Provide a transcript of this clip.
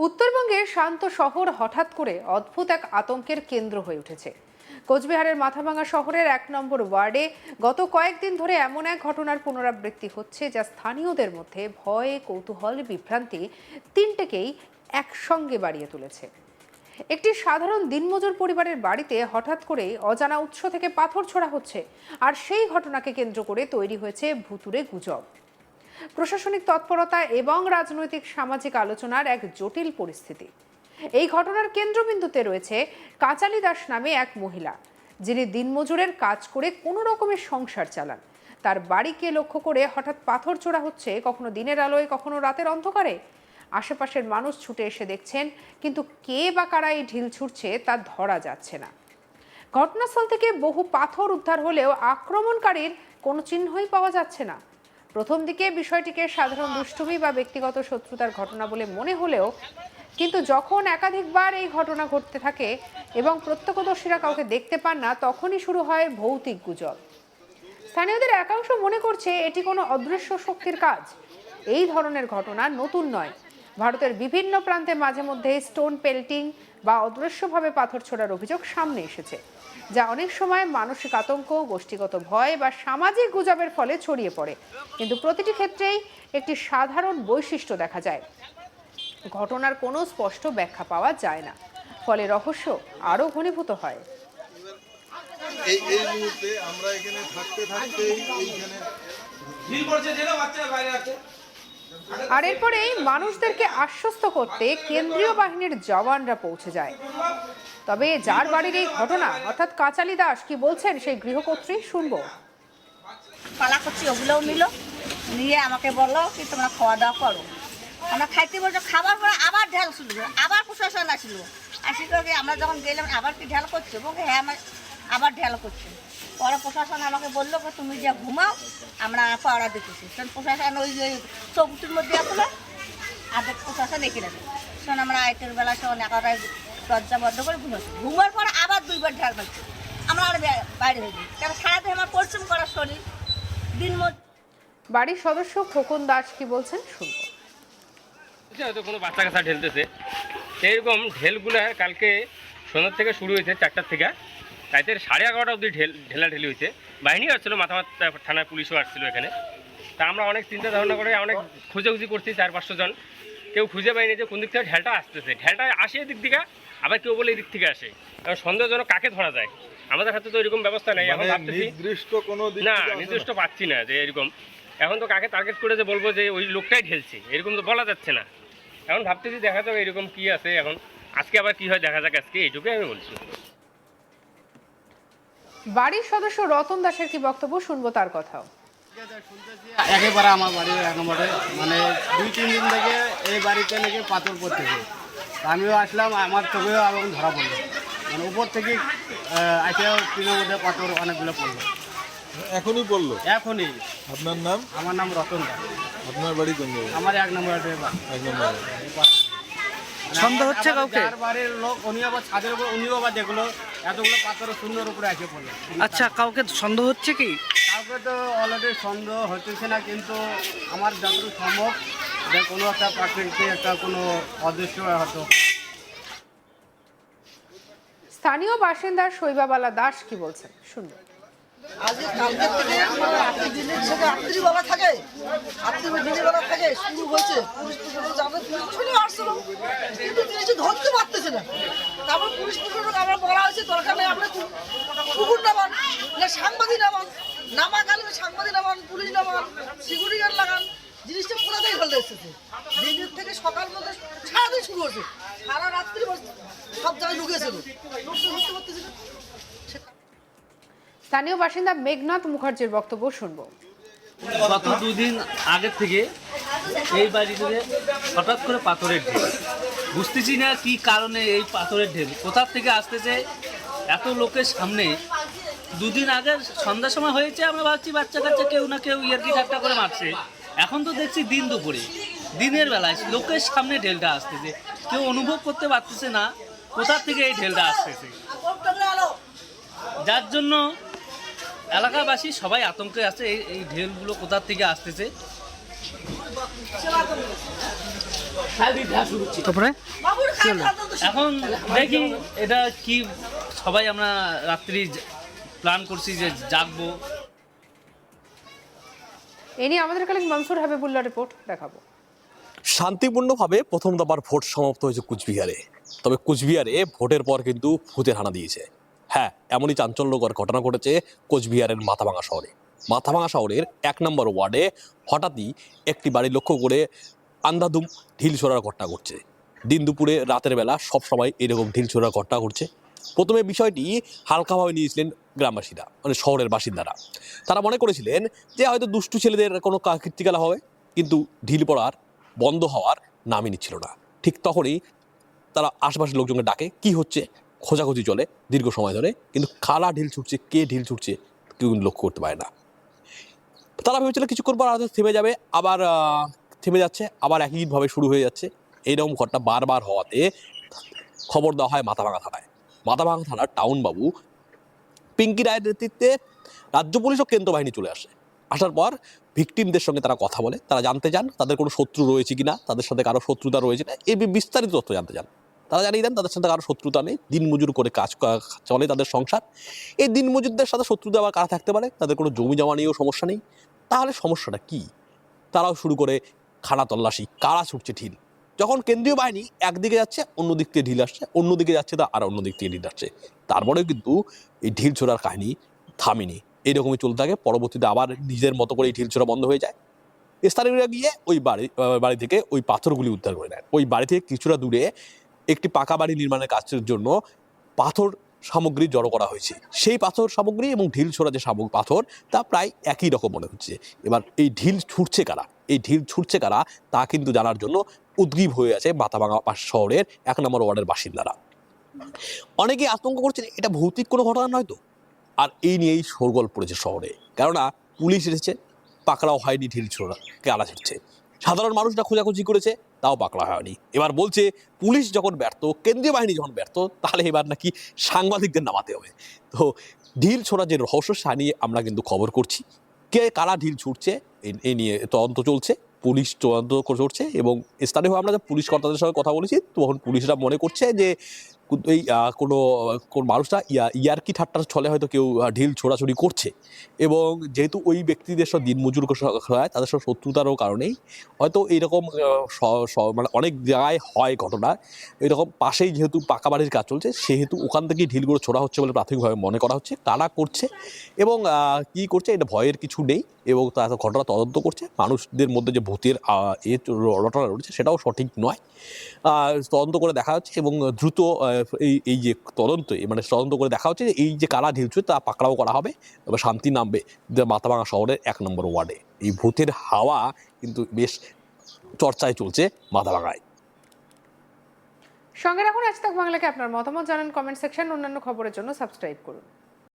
উত্তরবঙ্গের শান্ত শহর হঠাৎ করে অদ্ভুত এক আতঙ্কের কেন্দ্র হয়ে উঠেছে। কোচবিহারের মাথাভাঙা শহরের 1 নম্বর ওয়ার্ডে গত কয়েকদিন ধরে এমন এক ঘটনার পুনরাবৃত্তি হচ্ছে যা স্থানীয়দের মধ্যে ভয়, কৌতূহল, বিভ্রান্তি তিনটেকেই একসঙ্গে বাড়িয়ে তুলেছে। একটি সাধারণ দিনমজুর পরিবারের বাড়িতে হঠাৎ করে অজানা উৎস থেকে পাথর ছোড়া হচ্ছে, আর সেই ঘটনাকে কেন্দ্র করে তৈরি হয়েছে ভুতুড়ে গুজব। প্রশাসনিক তৎপরতা এবং রাজনৈতিক সামাজিক আলোচনার এক জটিল পরিস্থিতি। এই ঘটনার কেন্দ্রবিন্দুতে রয়েছে কাচালি দাস নামে এক মহিলা, যিনি দিনমজুরের কাজ করে কোনো রকমের সংসার চালান। তার বাড়িকে লক্ষ্য করে হঠাৎ পাথর ছোড়া হচ্ছে, কখনো দিনের আলোয়, কখনো রাতের অন্ধকারে। আশেপাশের মানুষ ছুটে এসে দেখছেন, কিন্তু কে বা কারা এই ঢিল ছুড়ছে তা ধরা যাচ্ছে না। ঘটনাস্থল থেকে বহু পাথর উদ্ধার হলেও আক্রমণকারীর কোনো চিহ্নই পাওয়া যাচ্ছে না। প্রথম দিকে বিষয়টিকে সাধারণ দুষ্টুমি বা ব্যক্তিগত শত্রুতার ঘটনা বলে মনে হলেও কিন্তু যখন একাধিকবার এই ঘটনা ঘটতে থাকে এবং প্রত্যক্ষদর্শীরা কাউকে দেখতে পান না, তখনই শুরু হয় ভৌতিক গুজব। স্থানীয়দের একাংশ মনে করছে এটি কোনো অদৃশ্য শক্তির কাজ। এই ধরনের ঘটনা নতুন নয়। ভারতের বিভিন্ন প্রান্তে মাঝে মধ্যে স্টোন পেল্টিং বা অদৃশ্যভাবে পাথর ছোড়ার অভিযোগ সামনে এসেছে, যা অনেক সময় মানসিক আতঙ্ক, গোষ্ঠীগত ভয় বা সামাজিক গুজবের ফলে ছড়িয়ে পড়ে। কিন্তু প্রতিটি ক্ষেত্রেই একটি সাধারণ বৈশিষ্ট্য দেখা যায়: ঘটনার কোনো স্পষ্ট ব্যাখ্যা পাওয়া যায় না, ফলে রহস্য আরো ঘনীভূত হয়। এই মুহূর্তে আমরা এখানে থাকতে আর এরপরেই মানুষদেরকে আশ্বস্ত করতে কেন্দ্রীয় বাহিনীর জওয়ানরা পৌঁছে যায়। তবে যার বাড়ির এই ঘটনা, অর্থাৎ কাচালি দাস, কি বলছেন সেই গৃহকর্ত্রী, শুনবো। পালা করছি, ওগুলোও নিল, নিয়ে আমাকে বললো কি তোমরা খাওয়া দাওয়া করো। আমরা খাইতে বলছো, খাবার পরে আবার ঢাল শুনলো, আবার প্রশাসন আসলো। আসি করে আমরা যখন গেলাম, আবার কি ঢাল করছে? বলছে হ্যাঁ, আমার আবার ঢাল করছে। পরে প্রশাসন আমাকে বললো তুমি যা ঘুমাও, আমরা পাড়া দেখেছি। তখন প্রশাসন ওই চৌকুটির মধ্যে আসলো, আর প্রশাসন এঁকে রাখে। তখন আমরা আইটের বেলা তখন 11টায় দরজা বন্ধ করে ঘুমাচ্ছি। ঘুমার পরে আবার 2বার ঢাল মারছি। আমরা আর বাইরে হয়ে যাই, কারণ সারাদিন আমার পরিশ্রম করার শরীর দিন। বাড়ির সদস্য খোকন দাস কি বলছেন, শুনবো। হয়তো কোনো বাচ্চা কাচ্চা ঢেলতেছে, এইরকম ঢেলগুলো কালকে সন্ধ্যার থেকে শুরু হয়েছে, 4টার থেকে রাতে 11:30 অবধি ঢেলাঢেলি হয়েছে। বাহিনী আসছিলো, মাথামাত থানার পুলিশও আসছিলো এখানে। তা আমরা অনেক চিন্তা ধারণা করে অনেক খুঁজেখুঁজি করছি, 400-500 জন। কেউ খুঁজে পাইনি যে কোন দিক থেকে ঢেলটা আসতেছে। ঢেলটা আসে এদিক থেকে, আবার কেউ বলে এদিক থেকে আসে। কারণ সন্দেহজনক কাকে ধরা যায়, আমাদের হাতে তো এরকম ব্যবস্থা নেই। এখন ভাবতেছি নির্দিষ্ট পাচ্ছি না যে এরকম। এখন তো কাকে টার্গেট করে যে বলবো যে ওই লোকটাই ঢেলছে, এরকম তো বলা যাচ্ছে না। এখন ভাবতেছি দেখা যাক এরকম কি আছে। এখন আজকে আবার কি হয় দেখা যাক, আজকে এইটুকুই আমি বলছি। বাড়ির সদস্য রতন দাসের কি বক্তব্য, শুনবো তার কথাও। একেবারে আমার বাড়ির একেবারে মানে 2-3 দিন থেকে এই বাড়িতে নাকি পাথর পড়তেছে। আমিও আসলাম, আমার চোখেও এবং ধরা পড়লো, মানে উপর থেকে আসেও টিনের মধ্যে পাথর অনেকগুলো পড়লো। এখনই বললো? এখনই। আপনার নাম? আমার নাম রতন দাস। আপনার বাড়ি কোন জায়গায়? আমার 1 নম্বর। সন্দেহ হচ্ছে কাউকে? বাড়ির লোক উনি আবার ছাদের উপর, উনিও আবার দেখলো এতগুলো পাথর শূন্যর উপরে এসে পড়লো। আচ্ছা, কাউকে সন্দেহ হচ্ছে কি? কাউকে তো অলরেডি সন্দেহ হতেছে না, কিন্তু আমার যতটুকু সম্ভব যে কোনো একটা প্রাকৃতিক একটা কোনো অদৃশ্য হয়তো। স্থানীয় বাসিন্দা শৈবাবালা দাস কি বলছেন, শুনবো। আজকে কালকে থেকে রাত্রি দিনের থেকে রাত্রিবেলা থাকে, দিনের থাকে শুরু হয়েছে। পুলিশ প্রশাসন যাবে, পুলিশ চলে আসছিল, কিন্তু জিনিসটা ধরতে পারতেছে না। তারপর পুলিশ প্রশাসন আমরা বলা হয়েছে দরকার নেই, আমরা কুকুর নামান, সাংবাদিক নামান, নামাকালীন সাংবাদিক নামান, পুলিশ নামান, সিকিউরিটি গার্ড লাগান। জিনিসটা কোথাতেই ফেলতে এসেছে। দিনের থেকে সকাল মধ্যে সারাদিন শুরু হয়েছে, সারা রাত্রি সব জায়গায় ঢুকেছিল, লোকটা ধরতে পারতেছে না। স্থানীয় বাসিন্দা মেঘনাথ মুখার্জির বক্তব্য শুনবো। গত 2 দিন আগের থেকে এই বাড়িতে হঠাৎ করে পাথরের ঢেল, বুঝতেছি না কি কারণে এই পাথরের ঢেল কোথা থেকে আসতেছে এত লোকের সামনে। 2 দিন আগে সন্ধ্যার সময় হয়েছে, আমরা ভাবছি বাচ্চা কাচ্চা কেউ না কেউ ইয়ার্কি ঠাট্টা করে মারছে। এখন তো দেখছি দিন দুপুরে, দিনের বেলায় লোকের সামনে ঢেলটা আসতেছে। কেউ অনুভব করতে পারতেছে না কোথা থেকে এই ঢেলটা আসতেছে, যার জন্য এলাকাবাসী সবাই আতঙ্কে আছে। এই ঢেলগুলো কোথা থেকে আসতেছে। তারপরে এখন দেখি এটা কি, সবাই আমরা রাত্রি প্ল্যান করছি যে জাগবো। এ নিয়ে আমাদের কালেক্ট মনসুর হাবিবুল্লাহ রিপোর্ট দেখাবো। শান্তিপূর্ণভাবে প্রথম দফার ভোট সমাপ্ত হয়েছে কুচবিহারে। তবে কুচবিহারে ভোটের পর কিন্তু ভূতের হানা দিয়েছে। হ্যাঁ, এমনই চাঞ্চল্যকর ঘটনা ঘটেছে কোচবিহারের মাথাভাঙা শহরে। মাথাভাঙা শহরের 1 নম্বর ওয়ার্ডে হঠাৎই একটি বাড়ি লক্ষ্য করে আন্ধাধুম ঢিল ছোড়ার ঘটনা ঘটছে। দিন দুপুরে রাতের বেলা সবসময় এরকম ঢিল ছোড়ার ঘটনা ঘটছে। প্রথমে বিষয়টি হালকাভাবে নিয়েছিলেন গ্রামবাসীরা, মানে শহরের বাসিন্দারা। তারা মনে করেছিলেন যে হয়তো দুষ্টু ছেলেদের কোনো কীর্তিকলা হবে, কিন্তু ঢিল পড়ার বন্ধ হওয়ার নামই নিচ্ছিল না। ঠিক তখনই তারা আশেপাশের লোকজনকে ডাকে, কি হচ্ছে খোঁজাখুঁজি চলে দীর্ঘ সময় ধরে, কিন্তু কারা ঢিল ছুটছে, কে ঢিল ছুটছে কেউ কিন্তু লক্ষ্য করতে পারে না। তারা ভেবেছিল কিছুক্ষণ পর হয়তো থেমে যাবে, আবার থেমে যাচ্ছে, আবার একইভাবে শুরু হয়ে যাচ্ছে। এইরকম ঘটনা বারবার হওয়াতে খবর দেওয়া হয় মাথাভাঙা থানায়। মাথাভাঙা থানার টাউন বাবু পিঙ্কি রায়ের নেতৃত্বে রাজ্য পুলিশ ও কেন্দ্র বাহিনী চলে আসে। আসার পর ভিকটিমদের সঙ্গে তারা কথা বলে, তারা জানতে চান তাদের কোনো শত্রু রয়েছে কিনা, তাদের সাথে কারো শত্রুতা রয়েছে না, এই বিস্তারিত তথ্য জানতে চান। তারা জানিয়ে দেন তাদের সাথে কারো শত্রুতা নেই, দিনমজুর করে কাজ চলে তাদের সংসার। এই দিনমজুরদের সাথে শত্রুতা আবার কারা থাকতে পারে, তাদের কোনো জমি জমা নিয়েও সমস্যা নেই। তাহলে সমস্যাটা কি? তারাও শুরু করে খানা তল্লাশি, কারা ছুটছে ঢিল। যখন কেন্দ্রীয় বাহিনী একদিকে যাচ্ছে, অন্য দিক থেকে ঢিল আসছে, অন্যদিকে যাচ্ছে তা আর অন্য দিক থেকে ঢিল আসছে। তারপরেও কিন্তু এই ঢিল ছোড়ার কাহিনী থামেনি, এইরকমই চলতে থাকে। পরবর্তীতে আবার নিজের মতো করে এই ঢিল ছোড়া বন্ধ হয়ে যায়। স্থানীয়রা গিয়ে ওই বাড়ি থেকে ওই পাথরগুলি উদ্ধার করে নেয়। ওই বাড়ি থেকে কিছুটা দূরে একটি পাকা বাড়ি নির্মাণের কাজের জন্য পাথর সামগ্রী জড়ো করা হয়েছে। সেই পাথর সামগ্রী এবং ঢিল ছোড়া যে পাথর তা প্রায় একই রকম মনে হচ্ছে। এবার এই ঢিল ছুটছে কারা, এই ঢিল ছুটছে কারা তা কিন্তু জানার জন্য উদ্গ্রীব হয়ে আছে মাথাভাঙা শহরের 1 নম্বর ওয়ার্ডের বাসিন্দারা। অনেকেই আতঙ্ক করছেন এটা ভৌতিক কোনো ঘটনা নয় তো। আর এই নিয়েই শোরগোল পড়েছে শহরে, কেননা পুলিশ এসেছে, পাকড়াও হয়নি ঢিল ছোড়া কারা ছুটছে। সাধারণ মানুষরা খোঁজাখুঁজি করেছে, তাও পাকড়া হয়নি। এবার বলছে পুলিশ যখন ব্যর্থ, কেন্দ্রীয় বাহিনী যখন ব্যর্থ, তাহলে এবার নাকি সাংবাদিকদের নামাতে হবে। তো ঢিল ছোড়া যে রহস্য সা নিয়ে আমরা কিন্তু খবর করছি। কে কারা ঢিল ছুটছে এই নিয়ে তদন্ত চলছে, পুলিশ তদন্ত করছে। এবং স্থানীয় আমরা যে পুলিশ কর্তাদের সঙ্গে কথা বলেছি, তখন পুলিশরা মনে করছে যে এই কোনো মানুষরা ইয়ার্কি ঠাট্টার ছলে হয়তো কেউ ঢিল ছোড়াছুড়ি করছে। এবং যেহেতু ওই ব্যক্তিদের সব দিনমজুর হয়, তাদের সব শত্রুতারও কারণেই হয়তো এইরকম মানে অনেক জায়গায় হয় ঘটনা এরকম। পাশেই যেহেতু পাকা বাড়ির কাজ চলছে, সেহেতু ওখান থেকেই ঢিলগুলো ছোড়া হচ্ছে বলে প্রাথমিকভাবে মনে করা হচ্ছে। কারা করছে এবং কি করছে এটা ভয়ের কিছু নেই, এবং তারা ঘটনা তদন্ত করছে। মানুষদের মধ্যে যে ভূতের রটনা রয়েছে সেটাও সঠিক নয়, তদন্ত করে দেখা হচ্ছে। এবং দ্রুত এই যে তদন্ত করে দেখা হচ্ছে যে এই যে কারা ঢিলছে তা পাকড়াও করা হবে, এবার শান্তি নামবে মাথাভাঙা শহরের 1 নম্বর ওয়ার্ডে। এই ভূতের হাওয়া কিন্তু বেশ চর্চায় চলছে মাথাভাঙায়। সঙ্গে রাখুন আজ তাক বাংলাকে। আপনার মতামত জানান কমেন্ট সেকশন। অন্যান্য খবরের জন্য সাবস্ক্রাইব করুন।